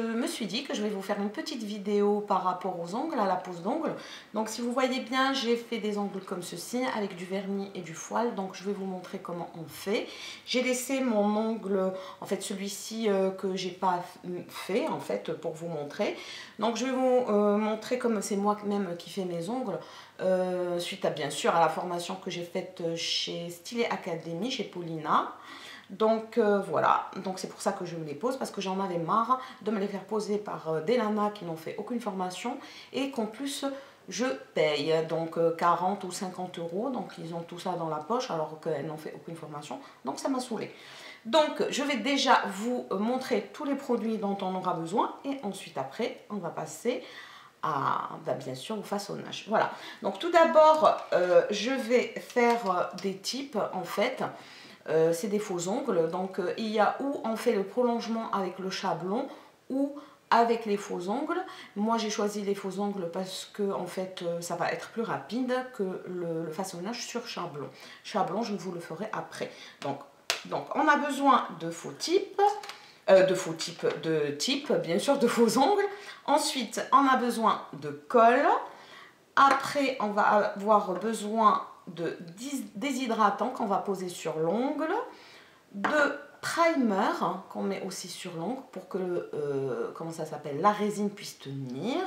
me suis dit que je vais vous faire une petite vidéo par rapport aux ongles, à la pose d'ongles. Donc si vous voyez bien, j'ai fait des ongles comme ceci avec du vernis et du fouet. Donc je vais vous montrer comment on fait. J'ai laissé mon ongle, en fait celui-ci que j'ai pas fait en fait pour vous montrer. Donc je vais vous montrer comme c'est moi-même qui fais mes ongles. Suite à bien sûr à la formation que j'ai faite chez Stylé Academy, chez Paulina. Donc voilà, donc c'est pour ça que je me les pose, parce que j'en avais marre de me les faire poser par des nanas qui n'ont fait aucune formation et qu'en plus je paye donc 40 ou 50 euros, donc ils ont tout ça dans la poche alors qu'elles n'ont fait aucune formation, donc ça m'a saoulée. Donc je vais déjà vous montrer tous les produits dont on aura besoin et ensuite après on va passer à bien sûr au façonnage. Voilà, donc tout d'abord je vais faire des types en fait. C'est des faux ongles, donc il y a où on fait le prolongement avec le chablon ou avec les faux ongles. Moi j'ai choisi les faux ongles parce que en fait ça va être plus rapide que le façonnage sur chablon. Chablon je vous le ferai après. Donc on a besoin de faux types, bien sûr de faux ongles. Ensuite on a besoin de colle. Après on va avoir besoin de déshydratant qu'on va poser sur l'ongle, de primer qu'on met aussi sur l'ongle pour que comment ça s'appelle, la résine puisse tenir.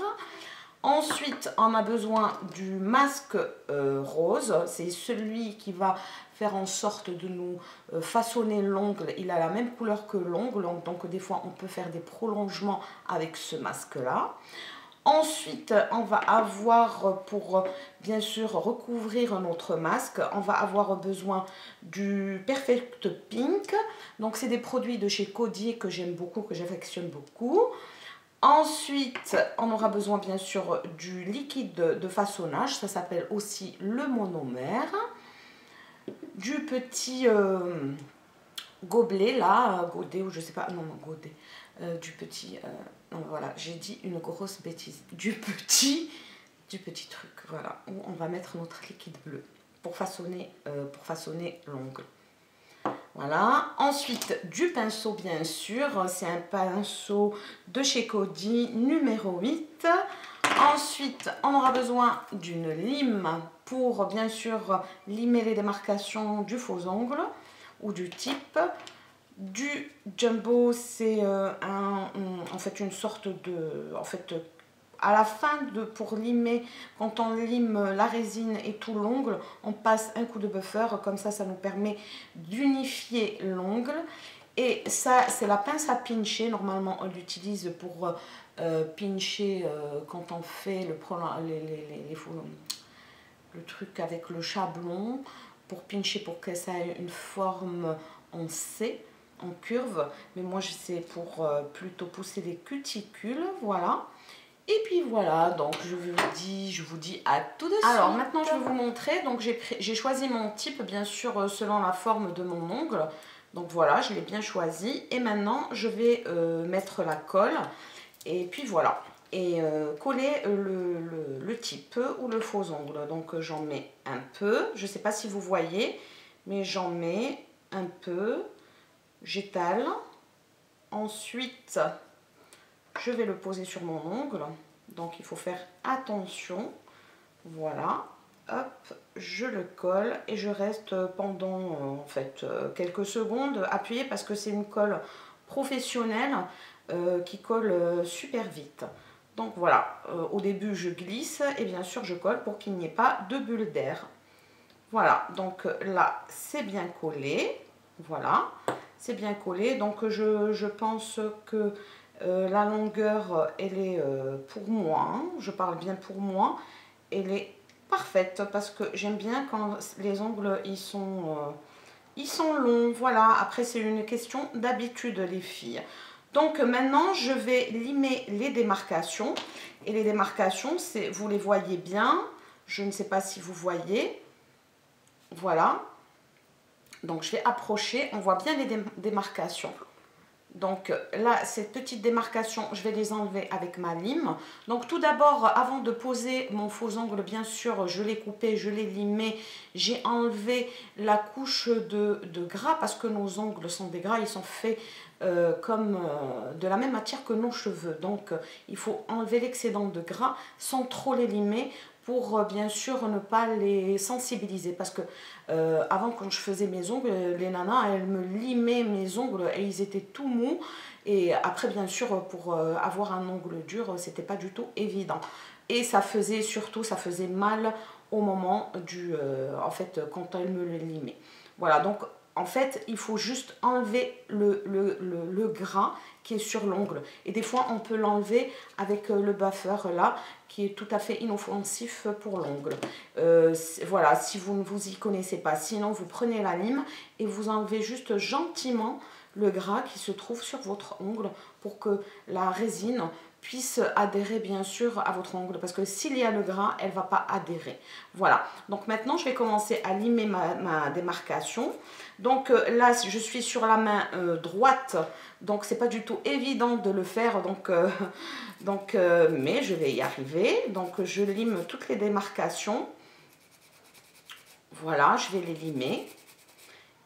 Ensuite on a besoin du masque rose, c'est celui qui va faire en sorte de nous façonner l'ongle. Il a la même couleur que l'ongle, donc des fois on peut faire des prolongements avec ce masque là. Ensuite, on va avoir, pour bien sûr recouvrir notre masque, on va avoir besoin du Perfect Pink. Donc, c'est des produits de chez Caudier que j'aime beaucoup, que j'affectionne beaucoup. Ensuite, on aura besoin bien sûr du liquide de façonnage. Ça s'appelle aussi le monomère. Du petit gobelet là, godet ou je sais pas, non, godet. Du petit, non, voilà, j'ai dit une grosse bêtise, du petit truc, voilà, où on va mettre notre liquide bleu pour façonner l'ongle. Voilà, ensuite du pinceau bien sûr, c'est un pinceau de chez Coty numéro 8. Ensuite, on aura besoin d'une lime pour bien sûr limer les démarcations du faux ongle ou du type. Du jumbo, c'est en fait une sorte de, à la fin pour limer, quand on lime la résine et tout l'ongle, on passe un coup de buffer, comme ça nous permet d'unifier l'ongle. Et ça c'est la pince à pincher, normalement on l'utilise pour pincher quand on fait le truc avec le chablon, pour pincher pour que ça ait une forme en C, en curve, mais moi c'est pour plutôt pousser les cuticules, voilà. Et puis voilà, donc je vous dis à tout de suite. Alors maintenant je vais vous montrer, donc j'ai choisi mon type bien sûr selon la forme de mon ongle, donc voilà, je l'ai bien choisi. Et maintenant je vais mettre la colle et puis voilà, et coller le type ou le faux ongle. Donc j'en mets un peu, je ne sais pas si vous voyez, mais j'en mets un peu. J'étale, ensuite je vais le poser sur mon ongle, donc il faut faire attention, voilà, hop, je le colle et je reste pendant en fait quelques secondes appuyée parce que c'est une colle professionnelle qui colle super vite. Donc voilà, au début je glisse et bien sûr je colle pour qu'il n'y ait pas de bulle d'air. Voilà, donc là c'est bien collé, voilà. C'est bien collé, donc je pense que la longueur, elle est pour moi, hein, je parle bien pour moi, elle est parfaite parce que j'aime bien quand les ongles ils sont longs, voilà. Après c'est une question d'habitude les filles. Donc maintenant je vais limer les démarcations, et les démarcations, vous les voyez bien, je ne sais pas si vous voyez, voilà. Donc je vais approcher, on voit bien les démarcations. Donc là, ces petites démarcations, je vais les enlever avec ma lime. Donc tout d'abord, avant de poser mon faux ongle, bien sûr, je l'ai coupé, je l'ai limé. J'ai enlevé la couche de gras parce que nos ongles sont des gras, ils sont faits comme de la même matière que nos cheveux. Donc il faut enlever l'excédent de gras sans trop les limer pour bien sûr ne pas les sensibiliser. Parce que avant, quand je faisais mes ongles, les nanas, elles me limaient mes ongles et ils étaient tout mous. Et après, bien sûr, pour avoir un ongle dur, c'était pas du tout évident. Et ça faisait surtout, ça faisait mal au moment du, en fait, quand elle me le limait. Voilà, donc en fait, il faut juste enlever le gras qui est sur l'ongle. Et des fois, on peut l'enlever avec le buffer là, qui est tout à fait inoffensif pour l'ongle. Voilà, si vous ne vous y connaissez pas. Sinon, vous prenez la lime et vous enlevez juste gentiment le gras qui se trouve sur votre ongle pour que la résine puisse adhérer bien sûr à votre ongle, parce que s'il y a le gras, elle ne va pas adhérer. Voilà, donc maintenant je vais commencer à limer ma démarcation. Donc là je suis sur la main droite, donc c'est pas du tout évident de le faire, mais je vais y arriver. Donc je lime toutes les démarcations. Voilà, je vais les limer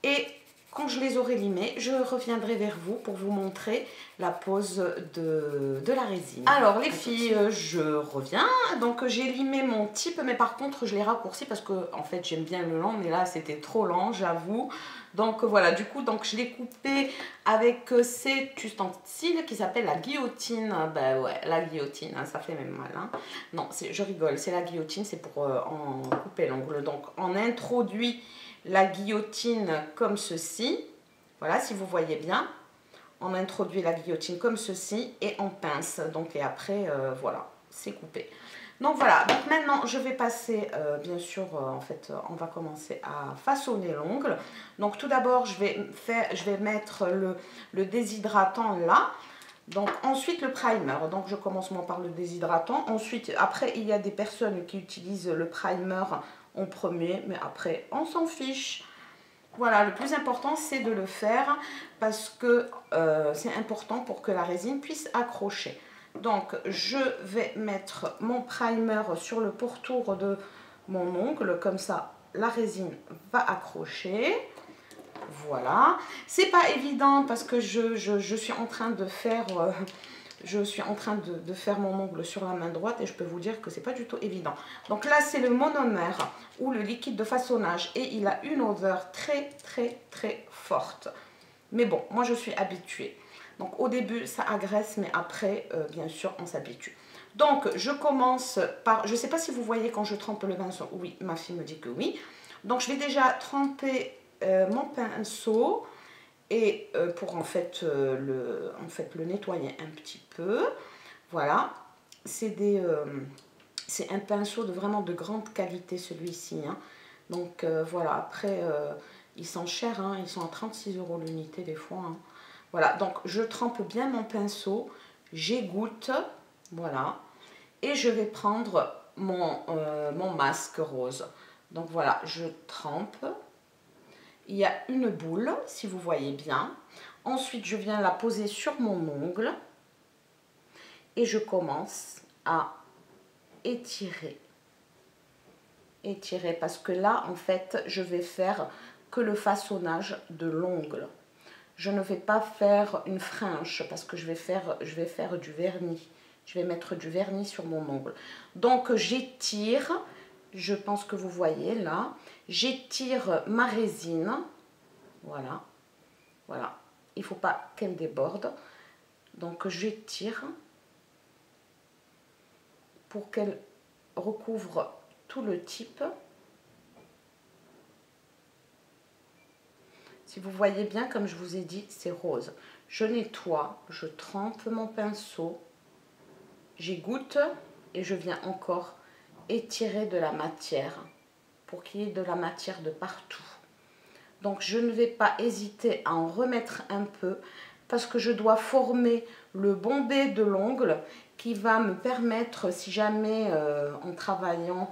et quand je les aurai limés, je reviendrai vers vous pour vous montrer la pose de la résine. Alors les filles, je reviens. Donc j'ai limé mon type, mais par contre je l'ai raccourci parce que en fait j'aime bien le long, mais là c'était trop lent, j'avoue. Donc voilà, du coup donc je l'ai coupé avec cet ustensile qui s'appelle la guillotine. Ben ouais, la guillotine, hein, ça fait même mal. Hein. Non, je rigole, c'est la guillotine, c'est pour en couper l'ongle. Donc on introduit la guillotine comme ceci. Voilà, si vous voyez bien, on introduit la guillotine comme ceci et on pince. Donc et après, voilà, c'est coupé. Donc voilà, donc maintenant je vais passer, bien sûr, en fait, on va commencer à façonner l'ongle. Donc tout d'abord, je vais mettre le déshydratant là. Donc ensuite le primer, donc je commence moi par le déshydratant. Ensuite, après, il y a des personnes qui utilisent le primer en premier, mais après on s'en fiche. Voilà, le plus important c'est de le faire parce que c'est important pour que la résine puisse accrocher. Donc je vais mettre mon primer sur le pourtour de mon ongle, comme ça la résine va accrocher. Voilà, c'est pas évident parce que je suis en train de faire faire mon ongle sur la main droite et je peux vous dire que c'est pas du tout évident. Donc là c'est le monomère ou le liquide de façonnage et il a une odeur très très très forte. Mais bon, moi je suis habituée. Donc au début ça agresse, mais après bien sûr on s'habitue. Donc je commence par, je sais pas si vous voyez quand je trempe le pinceau. Oui, ma fille me dit que oui. Donc je vais déjà tremper mon pinceau et pour en fait le nettoyer un petit peu. Voilà, c'est un pinceau vraiment de grande qualité celui-ci. Hein. Donc voilà, après ils sont chers, hein, ils sont à 36 € l'unité des fois. Hein. Voilà, donc je trempe bien mon pinceau, j'égoutte, voilà, et je vais prendre mon masque rose. Donc voilà, je trempe. Il y a une boule, si vous voyez bien. Ensuite, je viens la poser sur mon ongle. Et je commence à étirer. Étirer, parce que là, en fait, je vais faire que le façonnage de l'ongle. Je ne vais pas faire une frange, parce que je vais faire du vernis. Je vais mettre du vernis sur mon ongle. Donc, j'étire. Je pense que vous voyez là. J'étire ma résine. Voilà. Voilà. Il ne faut pas qu'elle déborde. Donc j'étire pour qu'elle recouvre tout le type. Si vous voyez bien, comme je vous ai dit, c'est rose. Je nettoie, je trempe mon pinceau, j'égoutte et je viens encore étirer de la matière pour qu'il y ait de la matière de partout. Donc je ne vais pas hésiter à en remettre un peu parce que je dois former le bombé de l'ongle qui va me permettre, si jamais en travaillant,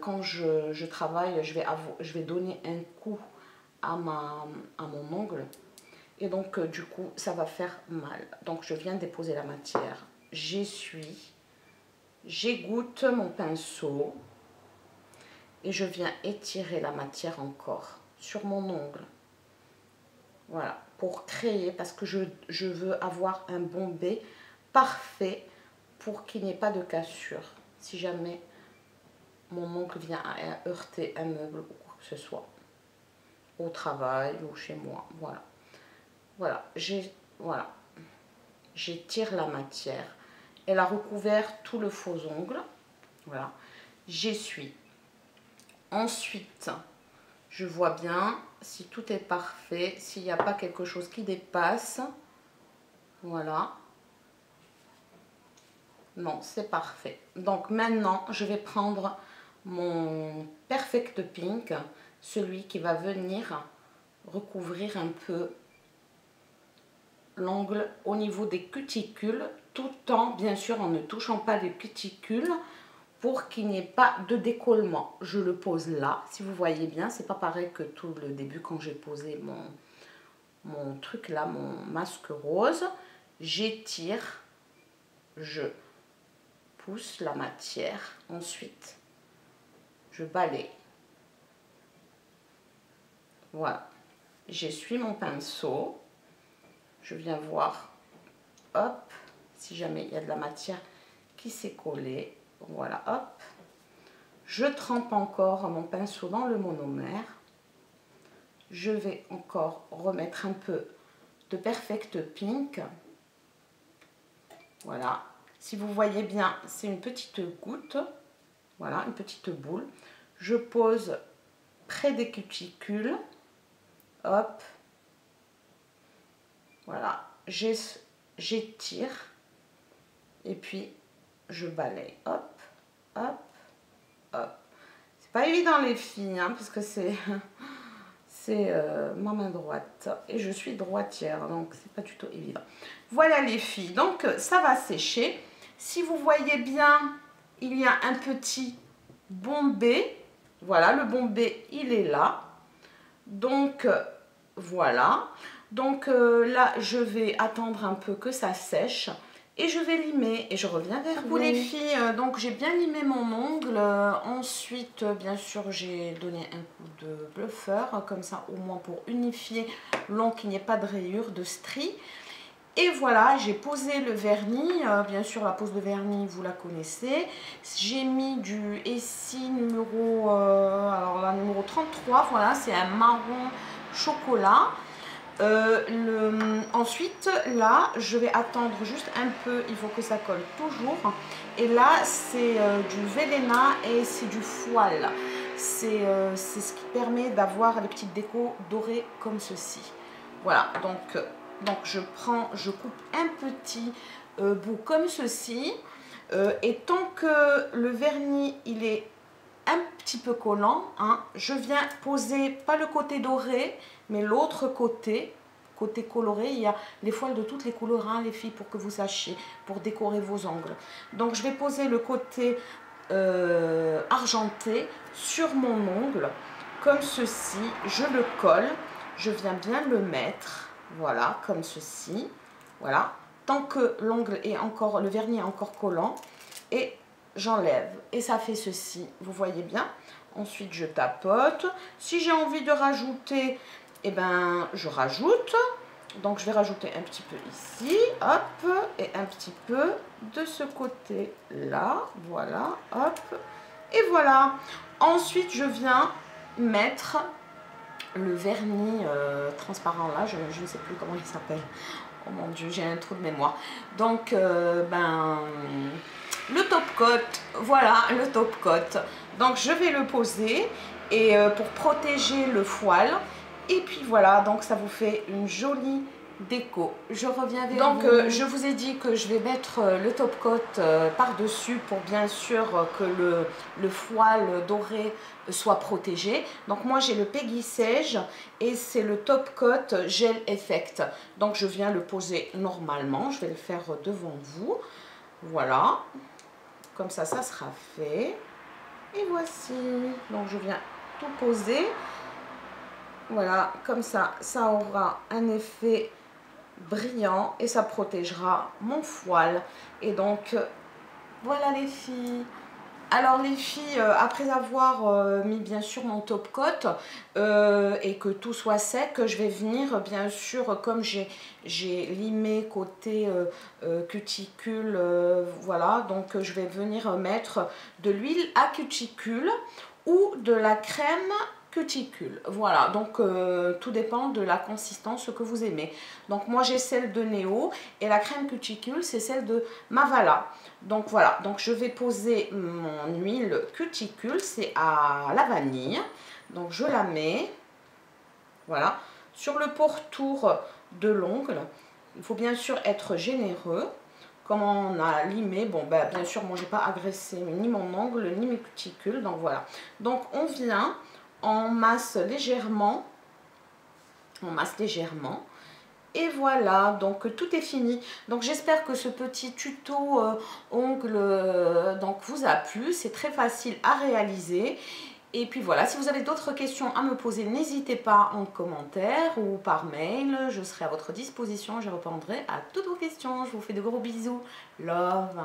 quand je travaille, je vais donner un coup à mon ongle. Et donc du coup ça va faire mal. Donc je viens déposer la matière, j'essuie, j'égoutte mon pinceau et je viens étirer la matière encore sur mon ongle. Voilà, pour créer, parce que je veux avoir un bombé parfait pour qu'il n'y ait pas de cassure. Si jamais mon ongle vient à heurter un meuble ou quoi que ce soit, au travail ou chez moi, voilà. Voilà, j'étire la matière. Elle a recouvert tout le faux ongle. Voilà, j'essuie. Ensuite, je vois bien si tout est parfait, s'il n'y a pas quelque chose qui dépasse. Voilà. Non, c'est parfait. Donc maintenant, je vais prendre mon Perfect Pink, celui qui va venir recouvrir un peu l'ongle au niveau des cuticules, tout en, bien sûr, en ne touchant pas les cuticules pour qu'il n'y ait pas de décollement. Je le pose là, si vous voyez bien, c'est pas pareil que tout le début quand j'ai posé mon truc là, mon masque rose. J'étire, je pousse la matière, ensuite je balaye. Voilà, j'essuie mon pinceau, je viens voir, hop, si jamais il y a de la matière qui s'est collée, voilà, hop, je trempe encore mon pinceau dans le monomère, je vais encore remettre un peu de Perfect Pink, voilà, si vous voyez bien, c'est une petite goutte, voilà, une petite boule, je pose près des cuticules, hop, voilà, j'étire et puis je balaye, hop, hop, hop. C'est pas évident les filles, hein, parce que c'est ma main droite et je suis droitière, donc c'est pas du tout évident. Voilà les filles, donc ça va sécher. Si vous voyez bien, il y a un petit bombé, voilà, le bombé il est là, donc voilà. Donc là je vais attendre un peu que ça sèche et je vais limer et je reviens vers vous. Les filles, donc j'ai bien limé mon ongle, ensuite bien sûr j'ai donné un coup de bluffer, comme ça au moins pour unifier l'ongle, qu'il n'y ait pas de rayures, de stries. Et voilà, j'ai posé le vernis, bien sûr la pose de vernis vous la connaissez. J'ai mis du Essie numéro, alors là numéro 33, voilà, c'est un marron chocolat. Ensuite là je vais attendre juste un peu, il faut que ça colle toujours, et là c'est du Vélena et c'est du foile, c'est ce qui permet d'avoir les petites décos dorées comme ceci. Voilà, donc je coupe un petit bout comme ceci, et tant que le vernis il est un petit peu collant, hein, je viens poser pas le côté doré mais l'autre côté coloré. Il y a les foiles de toutes les couleurs, hein, les filles, pour que vous sachiez, pour décorer vos ongles. Donc je vais poser le côté argenté sur mon ongle comme ceci, je le colle, je viens bien le mettre, voilà, comme ceci, voilà, tant que l'ongle est encore, le vernis est encore collant, et j'enlève et ça fait ceci, vous voyez bien. Ensuite je tapote, si j'ai envie de rajouter, eh ben je rajoute, donc je vais rajouter un petit peu ici, hop, et un petit peu de ce côté là, voilà, hop, et voilà. Ensuite je viens mettre le vernis transparent là, je ne sais plus comment il s'appelle, oh mon dieu, j'ai un trou de mémoire. Donc le top coat, voilà, le top coat. Donc je vais le poser et pour protéger le foile, et puis voilà, donc ça vous fait une jolie déco. Je reviens vers vous. Donc je vous ai dit que je vais mettre le top coat par dessus pour bien sûr que le foile doré soit protégé. Donc moi j'ai le Peggy Sage et c'est le top coat gel effect. Donc je viens le poser normalement, je vais le faire devant vous, voilà, comme ça sera fait. Et voici, donc je viens tout poser, voilà, comme ça aura un effet brillant et ça protégera mon foile. Et donc voilà les filles, Alors les filles, après avoir mis bien sûr mon top coat et que tout soit sec, je vais venir bien sûr, comme j'ai limé côté cuticule, voilà, donc je vais venir mettre de l'huile à cuticule ou de la crème cuticule. Voilà, donc tout dépend de la consistance que vous aimez. Donc moi j'ai celle de Néo et la crème cuticule c'est celle de Mavala. Donc voilà, donc je vais poser mon huile cuticule, c'est à la vanille. Donc je la mets, voilà, sur le pourtour de l'ongle. Il faut bien sûr être généreux. Comme on a limé, bon ben bien sûr moi j'ai pas agressé ni mon ongle ni mes cuticules, donc voilà. Donc on vient, on masse légèrement, et voilà, donc tout est fini. Donc j'espère que ce petit tuto ongle donc vous a plu, c'est très facile à réaliser. Et puis voilà, si vous avez d'autres questions à me poser, n'hésitez pas en commentaire ou par mail. Je serai à votre disposition, je répondrai à toutes vos questions. Je vous fais de gros bisous. Love.